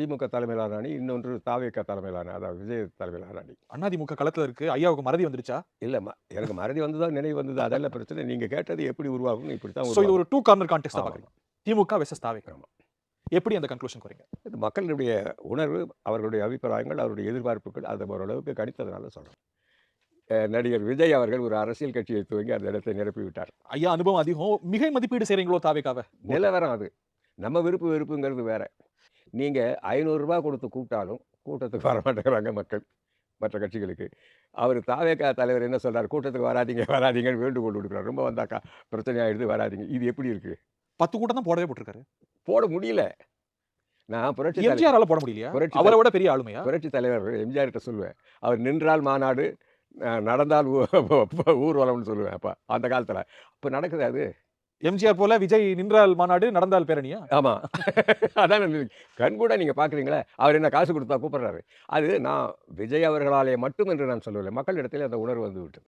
திமுக தலைமையிலான அணி, இன்னொன்று தாவேக தலைமையிலான, அதாவது விஜய் தலைமையிலான அணி. அதிமுக களத்துல இருக்கு. ஐயாவுக்கு மறதி வந்துருச்சா? இல்ல எனக்கு மறதி வந்ததா, நினைவு வந்தது. அதெல்லாம் பிரச்சனை. நீங்க கேட்டது எப்படி உருவாகும்னு இப்படித்தான் சோ இது உருவாகும். ஒரு 2 கார்னர் கான்டெஸ்ட்டா ஆமா. பார்க்குறீங்க. திமுக வெர்சஸ் தாவேகா. ஆமா. எப்படி அந்த கன்க்ளூஷன் வரீங்க? இது மக்களுடைய உணர்வு, அவர்களுடைய அபிப்பிராயங்கள், அவருடைய எதிர்பார்ப்புகள், அதை ஓரளவுக்கு கணித்ததுனால சொல்றேன். நடிகர் விஜய் அவர்கள் ஒரு அரசியல் கட்சியை துவங்கி அந்த இடத்தை நிரப்பி விட்டார். ஐயா அனுபவம் அதிகம். மிகை மதிப்பீடு செய்றீங்களோ தாவேகாவ? நிலவரம் அது. நம்ம விருப்பு வெறுப்புங்கிறது வேற. நீங்க ரூ. 500 கொடுத்து கூப்பிட்டாலும் கூட்டத்துக்கு வரமாட்டேங்கிறாங்க மக்கள், மற்ற கட்சிகளுக்கு. அவர் தாவேகா தலைவர் என்ன சொல்றாரு? கூட்டத்துக்கு வராதீங்க, வராதீங்கன்னு வேண்டுகோள் விடுக்கிறார். ரொம்ப வந்தாக்கா பிரச்சனை ஆயிடுது, வராதீங்க. இது எப்படி இருக்கு? 10 கூட்டம் தான் போடவே போட்டுருக்காரு. போட முடியல. நான் புரட்சி எம்ஜிஆரால போட முடியலையா? புரட்சி அவரை விட பெரிய ஆளுமையா? புரட்சி தலைவர் எம்ஜிஆர்கிட்ட சொல்லுவேன். அவர் நின்றால் மாநாடு, நடந்தால் ஊர்வலம்னு சொல்லுவேன். அப்ப அந்த காலத்துல. அப்ப நடக்குது அது. எம்ஜிஆர் போல விஜய் நின்றால் மாநாடு, நடந்தால் பேரணியா? ஆமா. அதான் கண்கூடா நீங்க பார்க்குறீங்களே. அவர் என்ன காசு குடுத்தா கூப்பிடுறாரு. அது நான் விஜய் அவர்களாலே மட்டும் என்று நான் சொல்லவில்லை. மக்களிடத்திலே அந்த உணர்வு வந்துவிட்டது.